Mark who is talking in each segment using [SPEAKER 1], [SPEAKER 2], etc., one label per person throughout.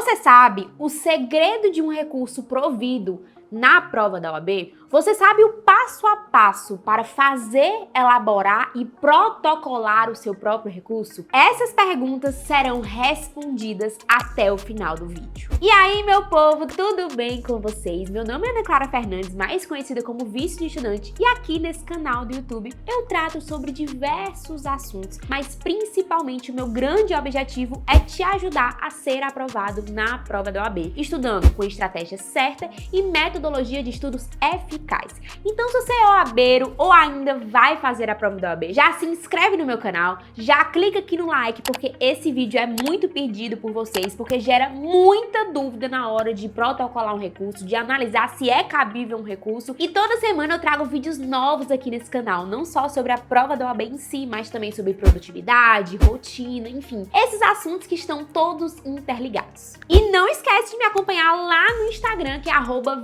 [SPEAKER 1] Você sabe o segredo de um recurso provido na prova da OAB? Você sabe o passo a passo para fazer, elaborar e protocolar o seu próprio recurso? Essas perguntas serão respondidas até o final do vídeo. E aí, meu povo, tudo bem com vocês? Meu nome é Ana Clara Fernandes, mais conhecida como Vice de Estudante, e aqui nesse canal do YouTube eu trato sobre diversos assuntos, mas principalmente o meu grande objetivo é te ajudar a ser aprovado na prova da OAB, estudando com estratégia certa e metodologia de estudos eficaz. Então, se você é OABeiro ou ainda vai fazer a prova da OAB, já se inscreve no meu canal, já clica aqui no like, porque esse vídeo é muito pedido por vocês, porque gera muita dúvida na hora de protocolar um recurso, de analisar se é cabível um recurso. E toda semana eu trago vídeos novos aqui nesse canal, não só sobre a prova da OAB em si, mas também sobre produtividade, rotina, enfim, esses assuntos que estão todos interligados. E não esquece de me acompanhar lá no Instagram, que é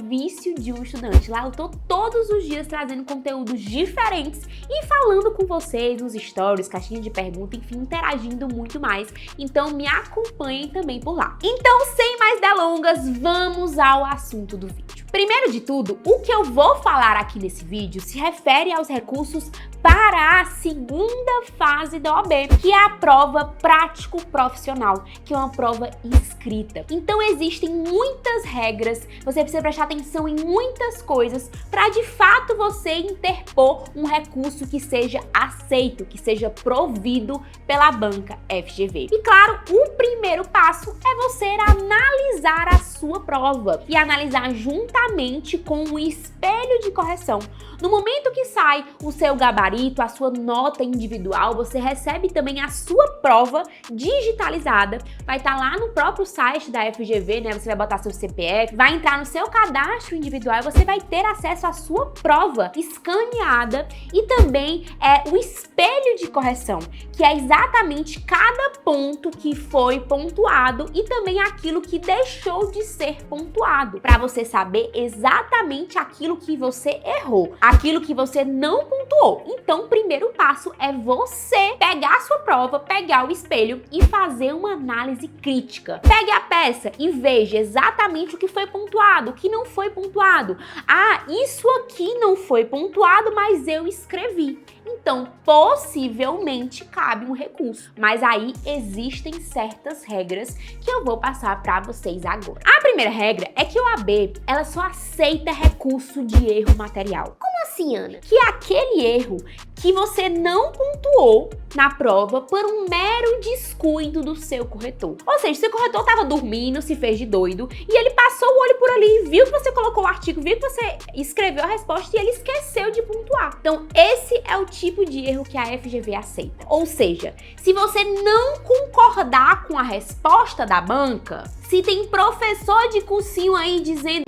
[SPEAKER 1] @viciodeumestudante. Lá eu tô todos os dias trazendo conteúdos diferentes e falando com vocês nos stories, caixinha de pergunta, enfim, interagindo muito mais. Então me acompanhem também por lá. Então, sem mais delongas, vamos ao assunto do vídeo. Primeiro de tudo, o que eu vou falar aqui nesse vídeo se refere aos recursos para a segunda fase da OAB, que é a prova prático-profissional, que é uma prova escrita. Então existem muitas regras, você precisa prestar atenção em muitas coisas para de fato você interpor um recurso que seja aceito, que seja provido pela banca FGV. E claro, o primeiro passo é você analisar a sua prova e analisar juntamente com o espelho de correção. No momento que sai o seu gabarito, a sua nota individual, você recebe também a sua prova digitalizada. Vai estar lá no próprio site da FGV, né? Você vai botar seu CPF, vai entrar no seu cadastro individual e você vai ter acesso à sua prova escaneada e também o espelho de correção, que é exatamente cada ponto que foi pontuado e também aquilo que deixou de ser pontuado, para você saber exatamente aquilo que você errou, aquilo que você não pontuou. Então, o primeiro passo é você pegar a sua prova, pegar o espelho e fazer uma análise crítica. Pegue a peça e veja exatamente o que foi pontuado, o que não foi pontuado. Ah, isso aqui não foi pontuado, mas eu escrevi. Então, possivelmente cabe um recurso. Mas aí existem certas regras que eu vou passar para vocês agora. A primeira regra é que a OAB, ela só aceita recurso de erro material. Como assim, Ana? Que é aquele erro que você não pontuou na prova por um mero descuido do seu corretor. Ou seja, seu corretor estava dormindo, se fez de doido, e ele passou o olho por ali, viu que você colocou o artigo, viu que você escreveu a resposta e ele esqueceu de pontuar. Então, esse é o tipo de erro que a FGV aceita. Ou seja, se você não concordar com a resposta da banca, se tem professor de cursinho aí dizendo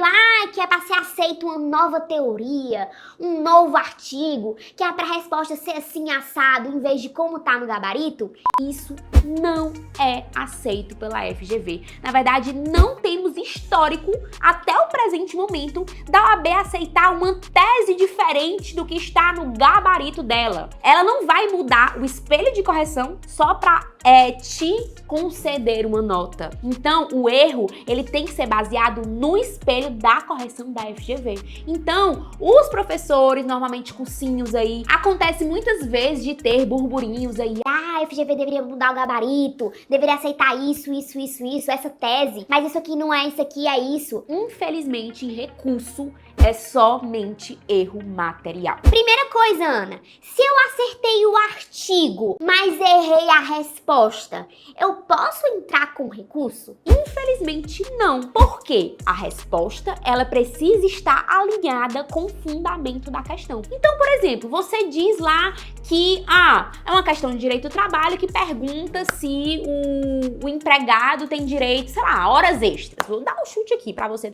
[SPEAKER 1] que é para ser aceito uma nova teoria, um novo artigo, que é para a resposta ser assim assado em vez de como tá no gabarito, isso não é aceito pela FGV. Na verdade, não temos histórico até o presente momento da OAB aceitar uma tese diferente do que está no gabarito dela. Ela não vai mudar o espelho de correção só para te conceder uma nota. Então, o erro, ele tem que ser baseado no espelho da correção da FGV. Então, os professores, normalmente cursinhos aí, acontece muitas vezes de ter burburinhos aí, a FGV deveria mudar o gabarito, deveria aceitar isso, essa tese, mas isso aqui não é, isso aqui é isso. Infelizmente, em recurso, é somente erro material. Primeira coisa, Ana, se eu acertei o artigo, mas errei a resposta, eu posso entrar com recurso? Infelizmente não. Por quê? A resposta, ela precisa estar alinhada com o fundamento da questão. Então, por exemplo, você diz lá que é uma questão de direito do trabalho que pergunta se o empregado tem direito, sei lá, horas extras. Vou dar um chute aqui pra você,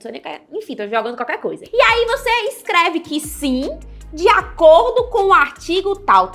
[SPEAKER 1] enfim, tô jogando qualquer coisa. E aí você escreve que sim, de acordo com o artigo tal,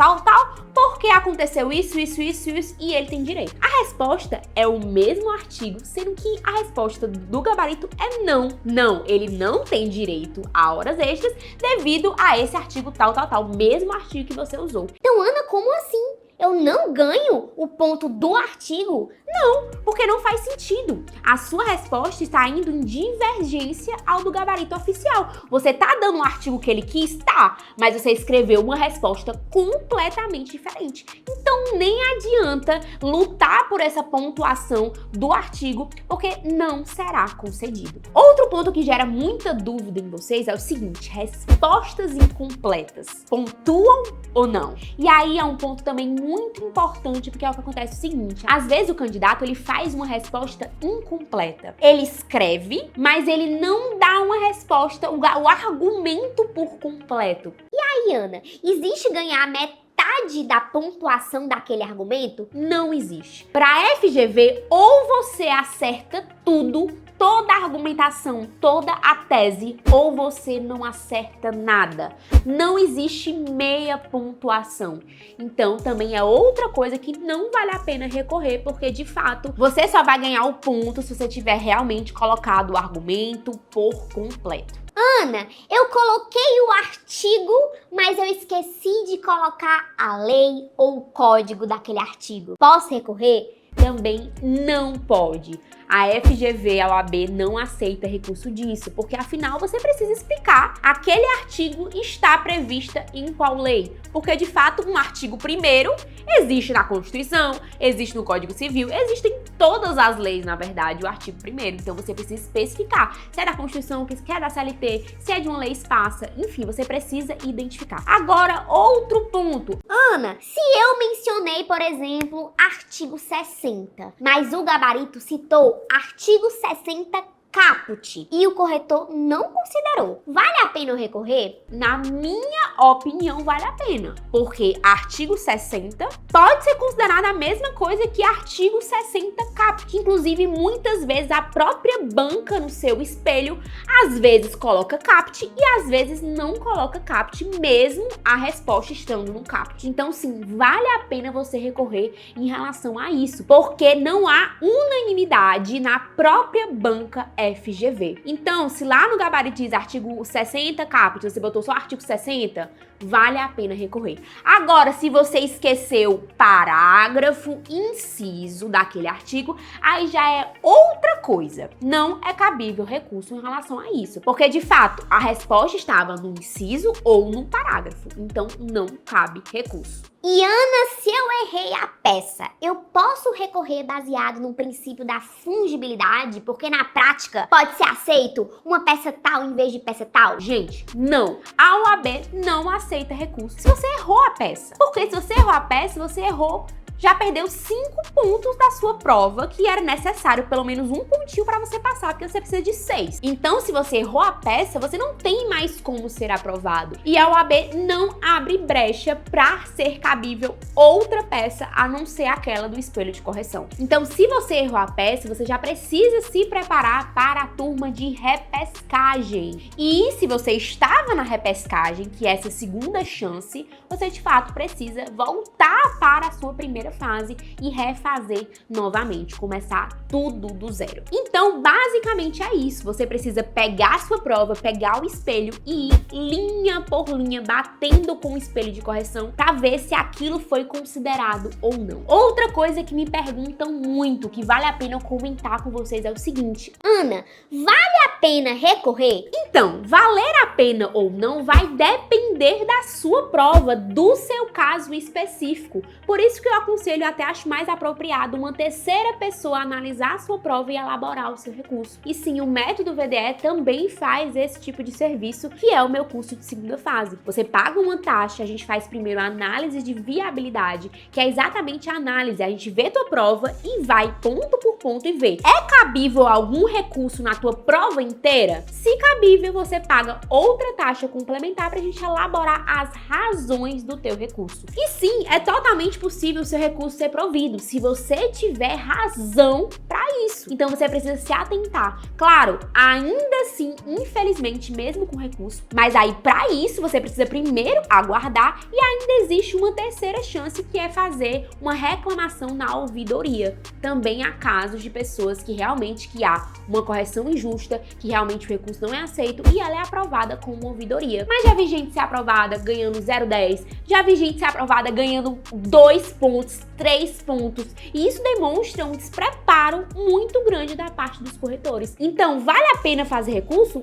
[SPEAKER 1] porque aconteceu isso, e ele tem direito. A resposta é o mesmo artigo, sendo que a resposta do gabarito é não. Não, ele não tem direito a horas extras devido a esse artigo tal, mesmo artigo que você usou. Então, Ana, como assim?
[SPEAKER 2] Eu não ganho o ponto do artigo?
[SPEAKER 1] Não, porque não faz sentido. A sua resposta está indo em divergência ao do gabarito oficial. Você tá dando um artigo que ele quis? Tá, mas você escreveu uma resposta completamente diferente. Então nem adianta lutar por essa pontuação do artigo, porque não será concedido. Outro ponto que gera muita dúvida em vocês é o seguinte: respostas incompletas pontuam ou não? E aí é um ponto também muito importante, porque é o que acontece o seguinte: às vezes o candidato ele faz uma resposta incompleta. Ele escreve, mas ele não dá uma resposta, o argumento por completo.
[SPEAKER 2] E aí, Ana, existe ganhar metade da pontuação daquele argumento?
[SPEAKER 1] Não existe. Para FGV, ou você acerta tudo, toda a argumentação, toda a tese, ou você não acerta nada. Não existe meia pontuação. Então, também é outra coisa que não vale a pena recorrer, porque de fato, você só vai ganhar o ponto se você tiver realmente colocado o argumento por completo.
[SPEAKER 2] Ana, eu coloquei o artigo, mas eu esqueci de colocar a lei ou o código daquele artigo. Posso recorrer?
[SPEAKER 1] Também não pode. A FGV, a OAB, não aceita recurso disso, porque afinal você precisa explicar aquele artigo está prevista em qual lei. Porque de fato um artigo 1º existe na Constituição, existe no Código Civil, existe em todas as leis, na verdade, o artigo 1º. Então você precisa especificar se é da Constituição, se é da CLT, se é de uma lei esparsa, enfim, você precisa identificar. Agora, outro ponto.
[SPEAKER 2] Ana, se eu mencionei, por exemplo, artigo 60, mas o gabarito citou artigo 60 caput e o corretor não considerou, vale a pena eu recorrer?
[SPEAKER 1] Na minha opinião, vale a pena, porque artigo 60 pode ser considerado a mesma coisa que artigo 60 caput. Inclusive, muitas vezes a própria banca no seu espelho, às vezes coloca caput e às vezes não coloca caput, mesmo a resposta estando no caput. Então, sim, vale a pena você recorrer em relação a isso, porque não há unanimidade na própria banca FGV. Então, se lá no gabarito diz artigo 60 caput, você botou só artigo 60, vale a pena recorrer. Agora, se você esqueceu parágrafo, inciso daquele artigo, aí já é outra coisa. Não é cabível recurso em relação a isso, porque de fato a resposta estava no inciso ou no parágrafo, então não cabe recurso.
[SPEAKER 2] E Ana, se eu errei a peça, eu posso recorrer baseado no princípio da fungibilidade? Porque na prática pode ser aceito uma peça tal em vez de peça tal?
[SPEAKER 1] Gente, não. A OAB não aceita recurso se você errou a peça. Porque se você errou a peça, você errou, já perdeu 5 pontos da sua prova, que era necessário pelo menos um pontinho para você passar, porque você precisa de 6. Então, se você errou a peça, você não tem mais como ser aprovado. E a OAB não abre brecha para ser cabível outra peça, a não ser aquela do espelho de correção. Então, se você errou a peça, você já precisa se preparar para a turma de repescagem. E se você estava na repescagem, que é essa segunda chance, você de fato precisa voltar para a sua primeira fase e refazer novamente, começar tudo do zero. Então, basicamente é isso. Você precisa pegar a sua prova, pegar o espelho e ir linha por linha, batendo com o espelho de correção para ver se aquilo foi considerado ou não. Outra coisa que me perguntam muito, que vale a pena eu comentar com vocês, é o seguinte:
[SPEAKER 2] Ana, vale a pena recorrer?
[SPEAKER 1] Então, valer a pena ou não vai depender da sua prova, do seu caso específico. Por isso que eu aconselho, até acho mais apropriado, uma terceira pessoa analisar a sua prova e elaborar o seu recurso. E sim, o método VDE também faz esse tipo de serviço, que é o meu curso de segunda fase. Você paga uma taxa, a gente faz primeiro a análise de viabilidade, que é exatamente a análise. A gente vê tua prova e vai ponto por ponto e vê: é cabível algum recurso na tua prova inteira? Se cabível, você paga outra taxa complementar pra gente elaborar as razões do teu recurso. E sim, é totalmente possível o seu recurso ser provido, se você tiver razão para isso. Então você precisa se atentar. Claro, ainda assim, infelizmente, mesmo com recurso, mas aí para isso você precisa primeiro aguardar, e ainda existe uma terceira chance, que é fazer uma reclamação na ouvidoria. Também há casos de pessoas que realmente há uma correção injusta, que realmente o recurso não é aceito e ela é aprovada com uma ouvidoria. Mas já vi gente ser aprovada ganhando 0,10, já vi gente ser aprovada ganhando 2 pontos, 3 pontos. E isso demonstra um despreparo muito grande da parte dos corretores. Então, vale a pena fazer recurso?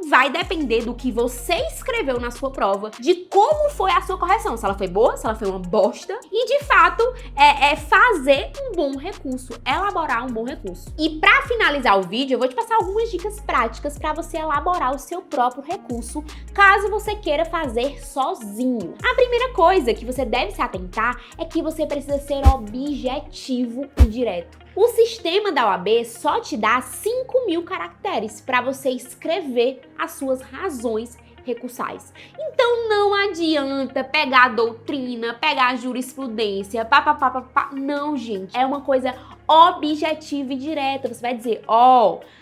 [SPEAKER 1] Vai depender do que você escreveu na sua prova, de como foi a sua correção, se ela foi boa, se ela foi uma bosta, e de fato fazer um bom recurso, elaborar um bom recurso. E para finalizar o vídeo, eu vou te passar algumas dicas práticas para você elaborar o seu próprio recurso, caso você queira fazer sozinho. A primeira coisa que você deve se atentar é que você precisa ser objetivo e direto. O sistema da OAB só te dá 5.000 caracteres para você escrever as suas razões recursais. Então não adianta pegar a doutrina, pegar a jurisprudência, não, gente. É uma coisa objetiva e direta. Você vai dizer,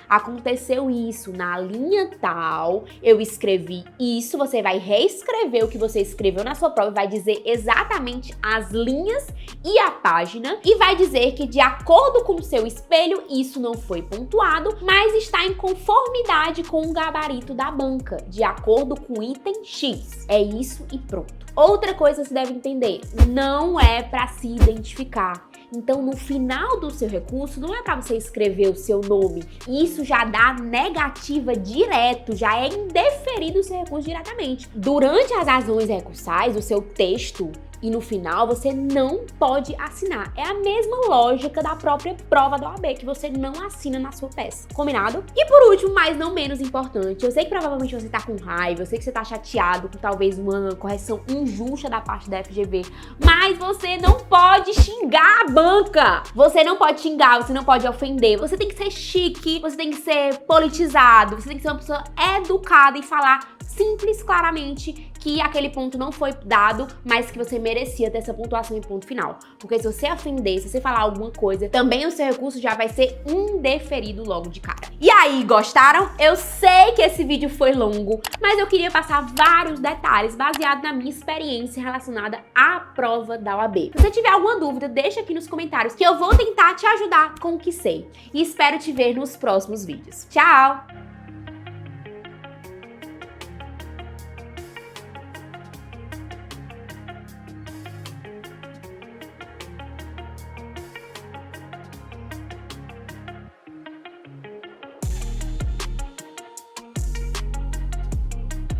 [SPEAKER 1] aconteceu isso na linha tal, eu escrevi isso, você vai reescrever o que você escreveu na sua prova, vai dizer exatamente as linhas e a página, e vai dizer que de acordo com o seu espelho, isso não foi pontuado, mas está em conformidade com o gabarito da banca, de acordo com o item X. É isso e pronto. Outra coisa que você deve entender, não é para se identificar. Então, no final do seu recurso, não é para você escrever o seu nome. Isso já dá negativa direto, já é indeferido o seu recurso diretamente. Durante as razões recursais, o seu texto e no final você não pode assinar. É a mesma lógica da própria prova da OAB, que você não assina na sua peça. Combinado? E por último, mas não menos importante, eu sei que provavelmente você tá com raiva, eu sei que você tá chateado com talvez uma correção injusta da parte da FGV, mas você não pode xingar a banca! Você não pode xingar, você não pode ofender, você tem que ser chique, você tem que ser politizado, você tem que ser uma pessoa educada e falar simples, claramente, que aquele ponto não foi dado, mas que você merecia ter essa pontuação em ponto final. Porque se você ofender, se você falar alguma coisa, também o seu recurso já vai ser indeferido logo de cara. E aí, gostaram? Eu sei que esse vídeo foi longo, mas eu queria passar vários detalhes baseado na minha experiência relacionada à prova da OAB. Se você tiver alguma dúvida, deixa aqui nos comentários que eu vou tentar te ajudar com o que sei. E espero te ver nos próximos vídeos. Tchau!